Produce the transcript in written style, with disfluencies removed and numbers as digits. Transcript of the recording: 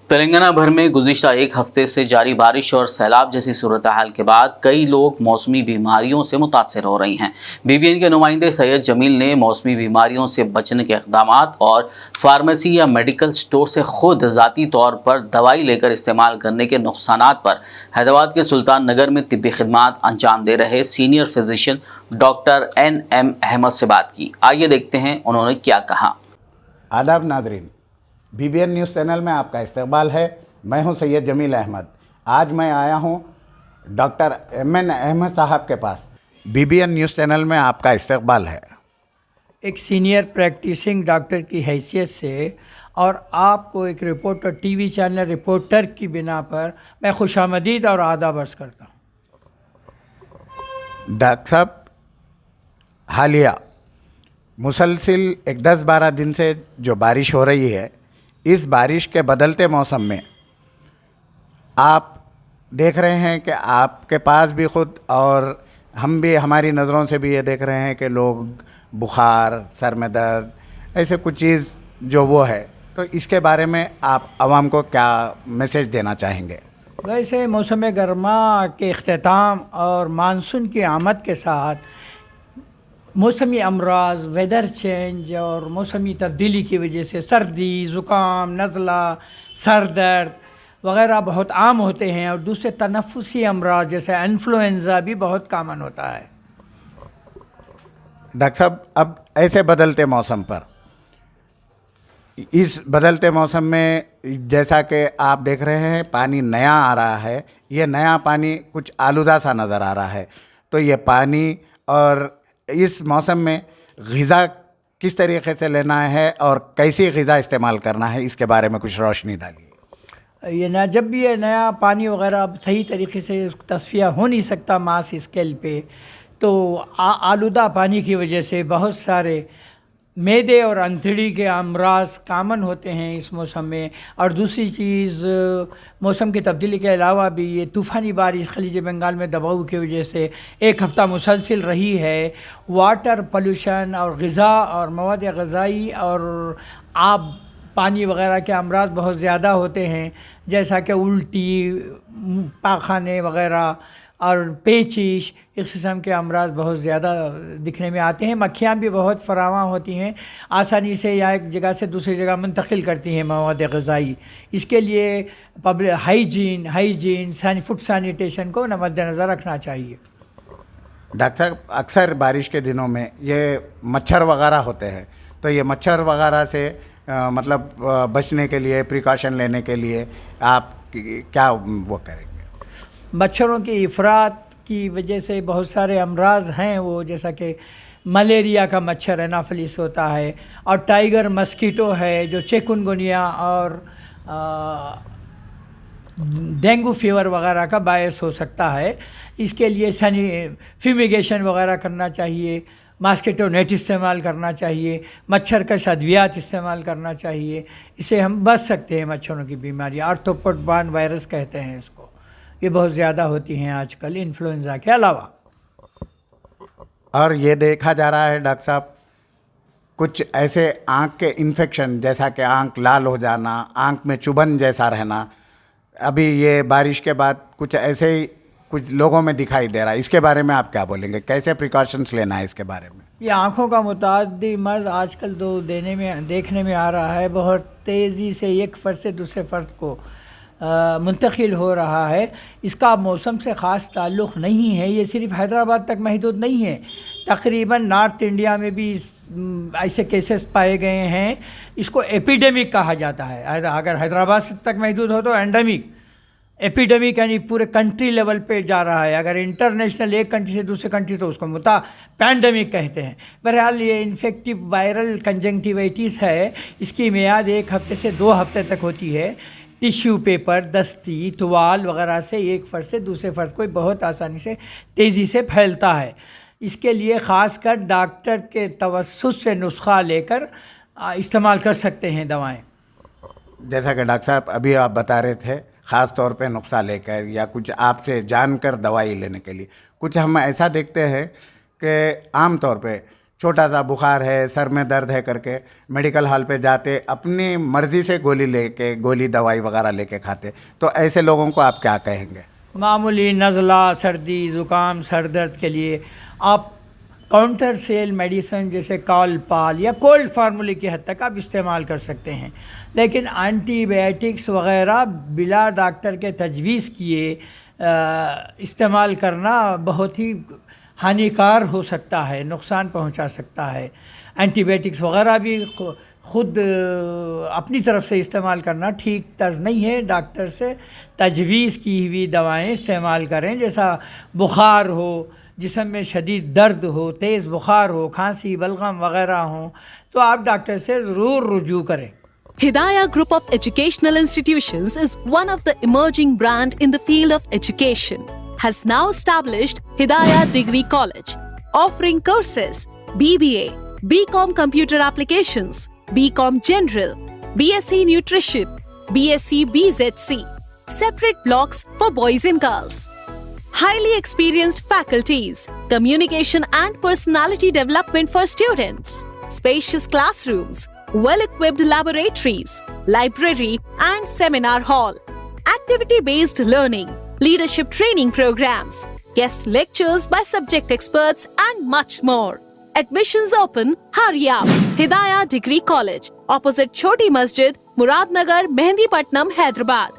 تلنگانہ بھر میں گزشتہ ایک ہفتے سے جاری بارش اور سیلاب جیسی صورتحال کے بعد کئی لوگ موسمی بیماریوں سے متاثر ہو رہی ہیں۔ بی بی این کے نمائندے سید جمیل نے موسمی بیماریوں سے بچنے کے اقدامات اور فارمیسی یا میڈیکل سٹور سے خود ذاتی طور پر دوائی لے کر استعمال کرنے کے نقصانات پر حیدرآباد کے سلطان نگر میں طبی خدمات انجام دے رہے senior physician doctor N Ahmad سے بات کی۔ آئیے دیکھتے ہیں انہوں نے کیا کہا۔ آداب ناظرین، B B N news channel میں آپ کا استقبال ہے۔ میں ہوں سید جمیل احمد۔ آج میں آیا ہوں ڈاکٹر این احمد صاحب کے پاس۔ B B N news channel میں آپ کا استقبال ہے۔ ایک سینئر پریکٹیسنگ ڈاکٹر کی حیثیت سے اور آپ کو ایک reporter, T V channel reporter کی بنا پر میں خوش آمدید اور آداب عرض کرتا ہوں۔ ڈاکٹر صاحب، حالیہ مسلسل 10-12 دن سے جو بارش ہو رہی ہے، اس بارش کے بدلتے موسم میں آپ دیکھ رہے ہیں کہ آپ کے پاس بھی خود اور ہم بھی ہماری نظروں سے بھی یہ دیکھ رہے ہیں کہ لوگ بخار، سر میں درد، ایسے کچھ چیز جو وہ ہے، تو اس کے بارے میں آپ عوام کو کیا میسیج دینا چاہیں گے؟ ویسے موسم گرما کے اختتام اور مانسون کی آمد کے ساتھ موسمی امراض، ویدر چینج اور موسمی تبدیلی کی وجہ سے سردی، زکام، نزلہ، سر درد وغیرہ بہت عام ہوتے ہیں، اور دوسرے تنفسی امراض جیسے انفلوئنزا بھی بہت کامن ہوتا ہے۔ ڈاکٹر صاحب، اب ایسے بدلتے موسم پر، اس بدلتے موسم میں جیسا کہ آپ دیکھ رہے ہیں پانی نیا آ رہا ہے، یہ نیا پانی کچھ آلودہ سا نظر آ رہا ہے، تو یہ پانی اور اس موسم میں غذا کس طریقے سے لینا ہے اور کیسی غذا استعمال کرنا ہے، اس کے بارے میں کچھ روشنی ڈالیے۔ یہ جب بھی یہ نیا پانی وغیرہ اب صحیح طریقے سے تصفیہ ہو نہیں سکتا ماس اسکیل پہ، تو آلودہ پانی کی وجہ سے بہت سارے معدے اور انتڑی کے امراض کامن ہوتے ہیں اس موسم میں۔ اور دوسری چیز، موسم کی تبدیلی کے علاوہ بھی یہ طوفانی بارش خلیج بنگال میں دباؤ کی وجہ سے ایک ہفتہ مسلسل رہی ہے۔ واٹر پولوشن اور غذا اور مواد غذائی اور آب، پانی وغیرہ کے امراض بہت زیادہ ہوتے ہیں، جیسا کہ الٹی، پاخانے وغیرہ اور پیچش، اس قسم کے امراض بہت زیادہ دکھنے میں آتے ہیں۔ مکھیاں بھی بہت فراواں ہوتی ہیں، آسانی سے یا ایک جگہ سے دوسری جگہ منتقل کرتی ہیں مواد غذائی۔ اس کے لیے ہائیجین فوڈ سینیٹیشن کو مد نظر رکھنا چاہیے۔ ڈاکٹر صاحب، اکثر بارش کے دنوں میں یہ مچھر وغیرہ ہوتے ہیں، تو یہ مچھر وغیرہ سے مطلب بچنے کے لیے، پریکاشن لینے کے لیے آپ کیا وہ کریں گے؟ مچھروں کی افراط کی وجہ سے بہت سارے امراض ہیں، وہ جیسا کہ ملیریا کا مچھر انافیلیس ہوتا ہے، اور ٹائیگر مسکیٹو ہے جو چکن گنیا اور ڈینگو فیور وغیرہ کا باعث ہو سکتا ہے۔ اس کے لیے فیمیگیشن وغیرہ کرنا چاہیے، ماسکیٹو نیٹ استعمال کرنا چاہیے، مچھر کش ادویات استعمال کرنا چاہیے۔ اسے ہم بچ سکتے ہیں مچھروں کی بیماری، آرتھوپوڈ بارن وائرس کہتے ہیں اس کو، یہ بہت زیادہ ہوتی ہیں آج کل انفلوئنزا کے علاوہ۔ اور یہ دیکھا جا رہا ہے ڈاکٹر صاحب، کچھ ایسے آنکھ کے انفیکشن، جیسا کہ آنکھ لال ہو جانا، آنکھ میں چبھن جیسا رہنا، ابھی یہ بارش کے بعد کچھ ایسے ہی کچھ لوگوں میں دکھائی دے رہا ہے، اس کے بارے میں آپ کیا بولیں گے؟ کیسے پریکاشنس لینا ہے اس کے بارے میں؟ یہ آنکھوں کا متعدی مرض آج کل دیکھنے میں آ رہا ہے، بہت تیزی سے ایک فرد سے دوسرے فرد کو منتقل ہو رہا ہے۔ اس کا موسم سے خاص تعلق نہیں ہے، یہ صرف حیدرآباد تک محدود نہیں ہے، تقریباً نارتھ انڈیا میں بھی ایسے کیسز پائے گئے ہیں۔ اس کو ایپیڈیمک کہا جاتا ہے۔ اگر حیدرآباد تک محدود ہو تو اینڈیمک، ایپیڈیمک یعنی پورے کنٹری لیول پہ جا رہا ہے۔ اگر انٹرنیشنل ایک کنٹری سے دوسرے کنٹری تو اس کو پینڈیمک کہتے ہیں۔ بہرحال یہ انفیکٹو وائرل کنجنکٹیوائٹس ہے، اس کی میعاد 1 ہفتے سے 2 ہفتے تک ہوتی ہے۔ ٹیشو پیپر، دستی، توال وغیرہ سے ایک فرد سے دوسرے فرد کو بہت آسانی سے، تیزی سے پھیلتا ہے۔ اس کے لیے خاص کر ڈاکٹر کے توسط سے نسخہ لے کر استعمال کر سکتے ہیں دوائیں۔ جیسا کہ ڈاکٹر صاحب ابھی آپ بتا رہے تھے، خاص طور پہ نسخہ لے کر یا کچھ آپ سے جان کر دوائی لینے کے لیے، کچھ ہم ایسا دیکھتے ہیں کہ عام طور پہ چھوٹا سا بخار ہے, سر میں درد ہے کر کے میڈیکل ہال پہ جاتے, اپنی مرضی سے گولی دوائی وغیرہ لے کے کھاتے. تو ایسے لوگوں کو آپ کیا کہیں گے؟ معمولی نزلہ, سردی, زکام, سر درد کے لیے آپ کاؤنٹر سیل میڈیسن جیسے کال پال یا کولڈ فارمولی کی حد تک آپ استعمال کر سکتے ہیں, لیکن اینٹی بایوٹکس وغیرہ بلا ڈاکٹر کے تجویز کیے استعمال کرنا بہت ہی ہانیکار ہو سکتا ہے, نقصان پہنچا سکتا ہے. اینٹی بایوٹکس وغیرہ بھی خود اپنی طرف سے استعمال کرنا ٹھیک طرز نہیں ہے. ڈاکٹر سے تجویز کی ہوئی دوائیں استعمال کریں. جیسا بخار ہو, جسم میں شدید درد ہو, تیز بخار ہو, کھانسی, بلغم وغیرہ ہوں تو آپ ڈاکٹر سے ضرور رجوع کریں. Hidayah Group of Educational Institutions is one of the emerging brand in the field of education. Has now established Hidayah Degree College, offering courses BBA, BCom Computer Applications, BCom General, BSc Nutrition, BSc BZC, separate blocks for boys and girls. Highly experienced faculties, communication and personality development for students, spacious classrooms, well-equipped laboratories, library and seminar hall, activity-based learning, leadership training programs, guest lectures by subject experts and much more. Admissions open, hurry up. Hidayah Degree College, opposite Choti Masjid, Muradnagar, Mehndipatnam, Hyderabad.